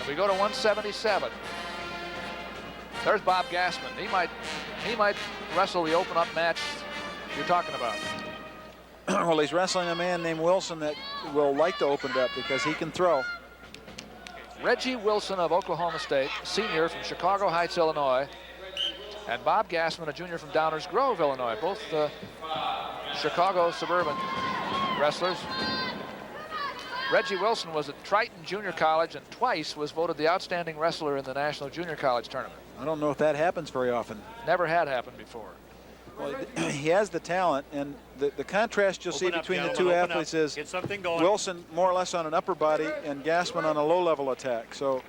We go to 177. There's Bob Gassman. He might wrestle the open-up match you're talking about. Well, he's wrestling a man named Wilson that will like to open it up because he can throw. Reggie Wilson of Oklahoma State, senior from Chicago Heights, Illinois, and Bob Gassman, a junior from Downers Grove, Illinois, both Chicago suburban wrestlers. Reggie Wilson was at Triton Junior College and twice was voted the outstanding wrestler in the National Junior College Tournament. I don't know if that happens very often. Never had happened before. Well, he has the talent, and the contrast you'll see between the two athletes is Wilson more or less on an upper body and Gassman on a low-level attack. So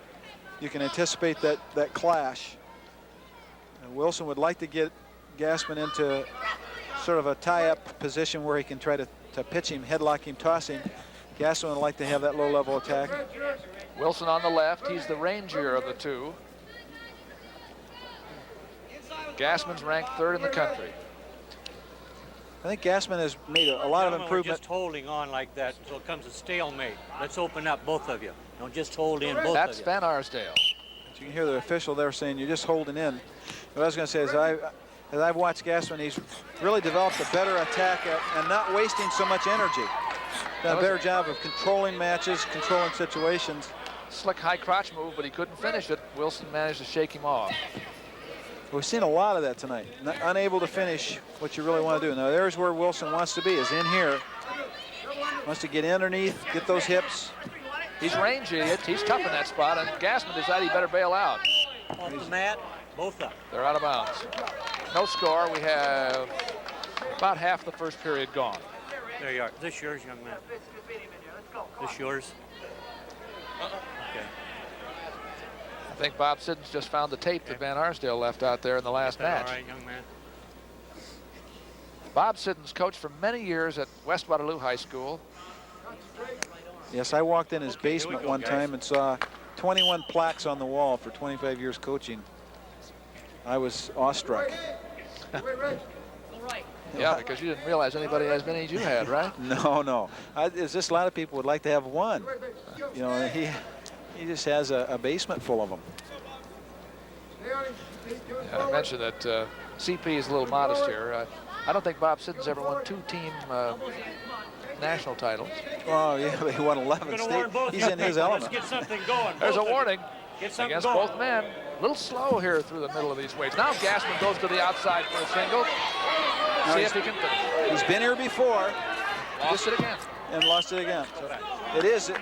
you can anticipate that clash. And Wilson would like to get Gassman into sort of a tie-up position where he can try to pitch him, headlock him, toss him. Gassman would like to have that low-level attack. Wilson on the left. He's the rangier of the two. Gassman's ranked third in the country. I think Gassman has made a lot of improvement. Just holding on like that until it comes a stalemate. Let's open up, both of you. Don't just hold in, both of you. That's Van Arsdale. You can hear the official there saying you're just holding in. What I was going to say is as I've watched Gassman, he's really developed a better attack and not wasting so much energy. Done a better job of controlling matches, controlling situations. Slick high crotch move, but he couldn't finish it. Wilson managed to shake him off. We've seen a lot of that tonight. Unable to finish what you really want to do. Now there's where Wilson wants to be, is in here. Wants to get underneath, get those hips. He's rangy, he's tough in that spot, and Gassman decided he better bail out. Off the mat, both up. They're out of bounds. No score. We have about half the first period gone. There you are. This yours, young man? This yours? Okay. I think Bob Siddons just found the tape that Van Arsdale left out there in the last match. All right, young man. Bob Siddons coached for many years at West Waterloo High School. Yes, I walked in his basement one time and saw 21 plaques on the wall for 25 years coaching. I was awestruck. Yeah, because you didn't realize anybody as many as you had, right? No. It's just a lot of people would like to have one. You know, he just has a basement full of them. I mentioned that CP is a little modest here. I don't think Bob Siddons ever won two-team national titles. Oh, yeah, he won 11 state. He's in his element. Let's get something going. There's a warning against going. both men. A little slow here through the middle of these weights. Now Gassman goes to the outside for a single. See if he can finish. He's been here before. Lost it again. And lost it again. So it is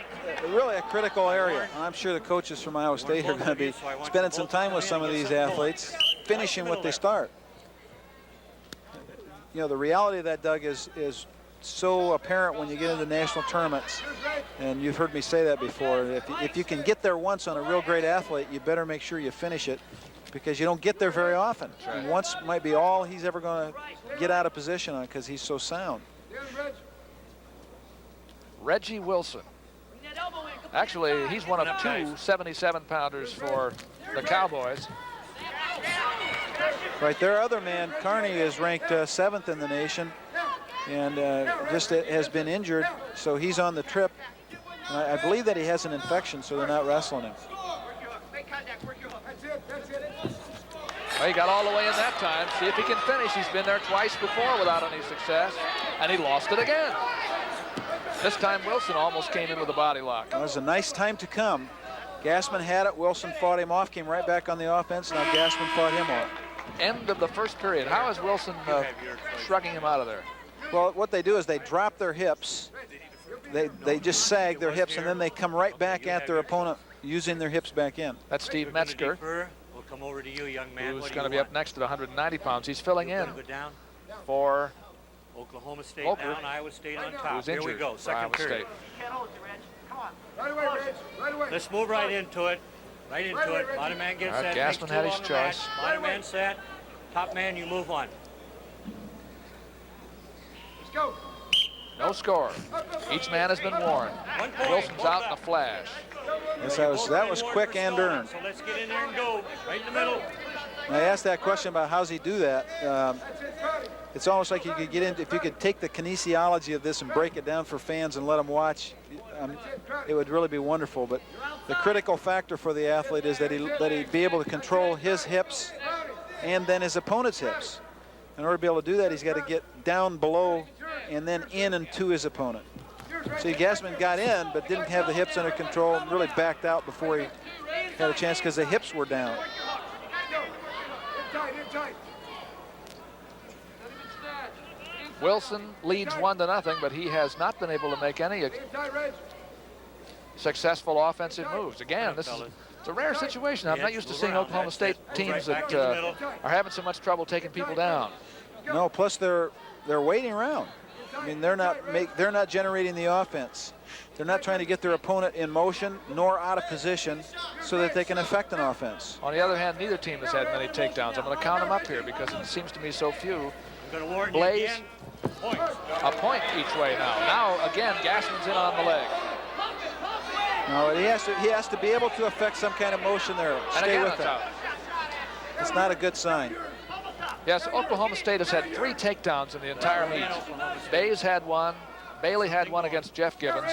really a critical area. I'm sure the coaches from Iowa State are going to be spending some time with some of these athletes, finishing what they start. You know, the reality of that, Doug, is so apparent when you get into national tournaments. And you've heard me say that before. If you can get there once on a real great athlete, you better make sure you finish it, because you don't get there very often. Right. And once might be all he's ever going to get out of position on, because he's so sound. Reggie Wilson. Actually, he's one of two 77-pounders for the Cowboys. Right, their other man, Carney, is ranked 7th in the nation, and just has been injured, so he's on the trip. And I believe that he has an infection, so they're not wrestling him. Well, he got all the way in that time. See if he can finish. He's been there twice before without any success, and he lost it again. This time Wilson almost came in with a body lock. It was a nice time to come. Gassman had it, Wilson fought him off, came right back on the offense, now Gassman fought him off. End of the first period. How is Wilson shrugging him out of there? Well, what they do is they drop their hips. They just sag their hips, and then they come right back at their opponent using their hips back in. That's Steve Metzger, We'll come over to you, young man. who's going to be up next at 190 pounds. He's filling in for Oklahoma State Oker, down, Iowa State on top. who's Here injured we go, for second Iowa period. State. Let's move right into it. Right into it. Bottom man gets All right, set. Gassman had his choice. Bottom man set. Top man, you move on. Let's go. No score. Each man has been warned. Wilson's out in a flash. Yes, that was quick and earned. So let's get in there and go. Right in the middle. And I asked that question about how's he do that. it's almost like you could get into, if you could take the kinesiology of this and break it down for fans and let them watch, it would really be wonderful. But the critical factor for the athlete is that he be able to control his hips and then his opponent's hips. In order to be able to do that, he's got to get down below and then in and to his opponent. See, Gassman got in, but didn't have the hips under control, and really backed out before he had a chance because the hips were down. Wilson leads 1-0, but he has not been able to make any successful offensive moves. Again, it's a rare situation. I'm not used to seeing Oklahoma State teams that are having so much trouble taking people down. No, plus they're waiting around. I mean, they're not generating the offense. They're not trying to get their opponent in motion nor out of position so that they can affect an offense. On the other hand, neither team has had many takedowns. I'm going to count them up here because it seems to me so few. Blaze, a point each way now. Now, again, Gassman's in on the leg. No, he has to be able to affect some kind of motion there. And stay again, with it. It's not a good sign. Yes, Oklahoma State has had 3 takedowns in the entire meet. Bays had one, Bailey had one against Jeff Gibbons,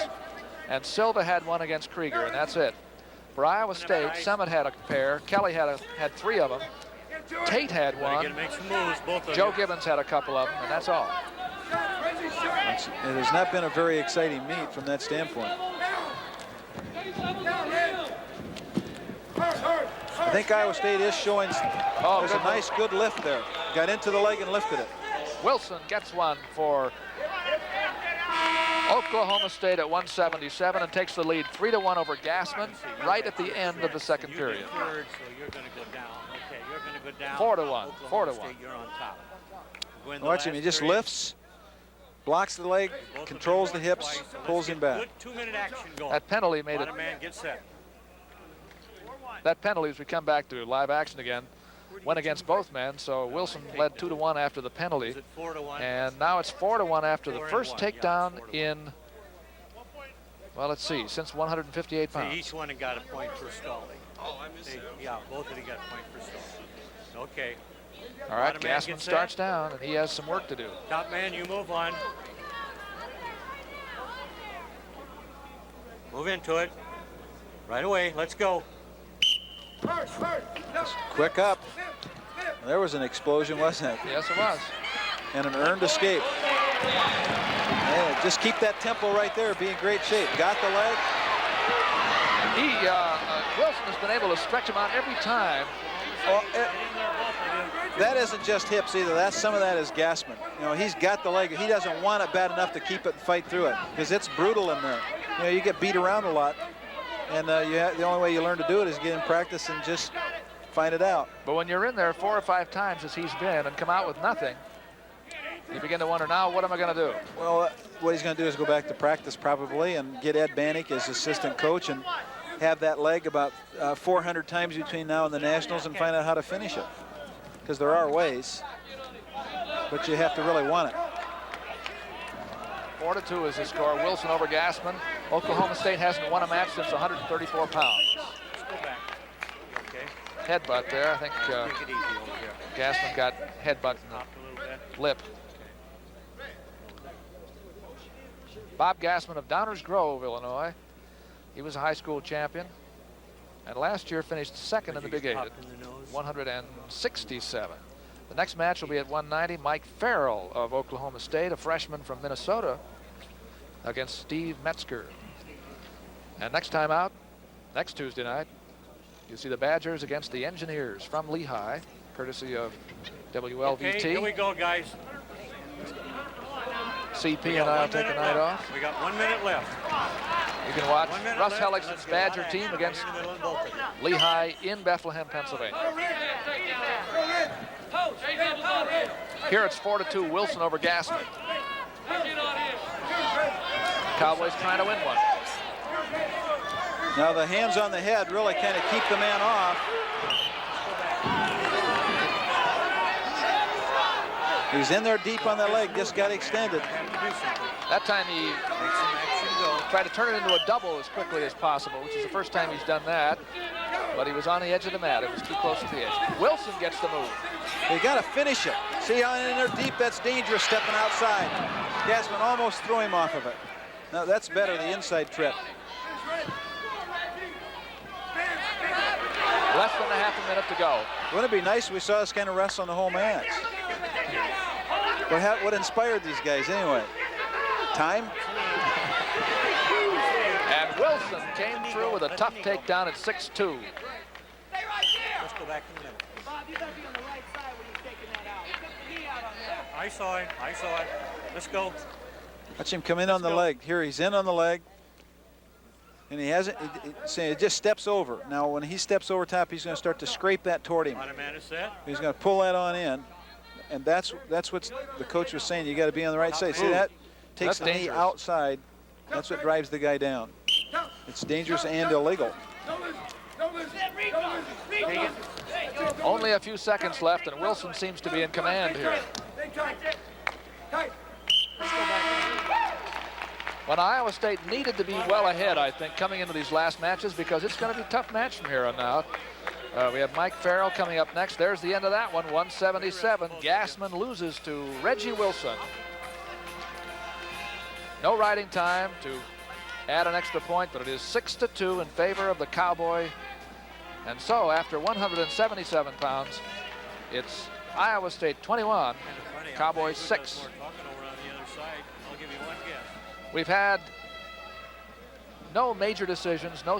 and Silva had one against Krieger, and that's it. For Iowa State, Summit had a pair, Kelly had 3 of them, Tate had one, Joe Gibbons had a couple of them, and that's all. It has not been a very exciting meet from that standpoint. I think Iowa State is showing, there's a nice good lift there. Got into the leg and lifted it. Wilson gets one for Oklahoma State at 177 and takes the lead 3-1 over Gassman right at the end of the second period. 4-1, 4-1. Watch him, he just lifts, blocks the leg, controls the hips, pulls him back. That penalty made it. That penalty, as we come back to live action again, went against both men, so Wilson led 2-1 after the penalty, and now it's 4-1 after the first takedown in, well, let's see, since 158 pounds. Each one got a point for stalling. Oh, I missed that. Yeah, both of them got a point for stalling. Okay. All right, Gassman starts down, and he has some work to do. Top man, you move on. Move into it. Right away, let's go. Quick up. There was an explosion, wasn't it? Yes, it was. And an earned escape. Yeah, just keep that tempo right there. Be in great shape. Got the leg. Wilson has been able to stretch him out every time. Well, that isn't just hips either. Some of that is Gassman. You know, he's got the leg. He doesn't want it bad enough to keep it and fight through it because it's brutal in there. You know, you get beat around a lot. And the only way you learn to do it is get in practice and just find it out. But when you're in there 4 or 5 times, as he's been, and come out with nothing, you begin to wonder, now what am I going to do? Well, what he's going to do is go back to practice probably and get Ed Bannick as assistant coach and have that leg about 400 times between now and the Nationals and find out how to finish it. Because there are ways, but you have to really want it. 4-2 is the score. Wilson over Gassman. Oklahoma State hasn't won a match since 134 pounds. Headbutt there. I think Gassman got headbutt in the lip. Bob Gassman of Downers Grove, Illinois. He was a high school champion. And last year finished second in the Big 8 at 167. The next match will be at 190. Mike Farrell of Oklahoma State, a freshman from Minnesota, against Steve Metzger. And next time out, next Tuesday night, you see the Badgers against the Engineers from Lehigh, courtesy of WLVT. Okay, here we go, guys. CP and I will take the night off. We got 1 minute left. You can watch Russ Hellickson's Badger team against Lehigh in Bethlehem, Pennsylvania. Here it's 4-2, Wilson over Gassman. Cowboys trying to win one. Now the hands on the head really kind of keep the man off. He's in there deep on that leg, just got extended. That time he tried to turn it into a double as quickly as possible, which is the first time he's done that. but he was on the edge of the mat. It was too close to the edge. Wilson gets the move. They got to finish it. See how in there deep? That's dangerous stepping outside. Gassman almost threw him off of it. Now that's better, the inside trip. Less than a half a minute to go. Wouldn't it be nice if we saw this kind of wrestling the whole match? What inspired these guys anyway? Time? And Wilson came through with a tough takedown at 6'2". Let's go back in the middle. Bob, you got to be on the right side when he's taking that out. He took the knee out on that. I saw it. Let's go. Watch him come in on the leg. Here he's in on the leg. And he hasn't, it just steps over. Now when he steps over top, he's going to start to scrape that toward him. He's going to pull that on in. And that's what the coach was saying. You got to be on the right side. See that? Takes the knee outside. That's what drives the guy down. It's dangerous and illegal. Only a few seconds left, and Wilson seems to be in command here. When Iowa State needed to be well ahead, I think, coming into these last matches, because it's going to be a tough match from here on out. We have Mike Farrell coming up next. There's the end of that one, 177. Gassman loses to Reggie Wilson. No riding time to add an extra point, but it is 6-2 in favor of the Cowboy. And so, after 177 pounds, it's Iowa State 21, Cowboys 6. We've had no major decisions, no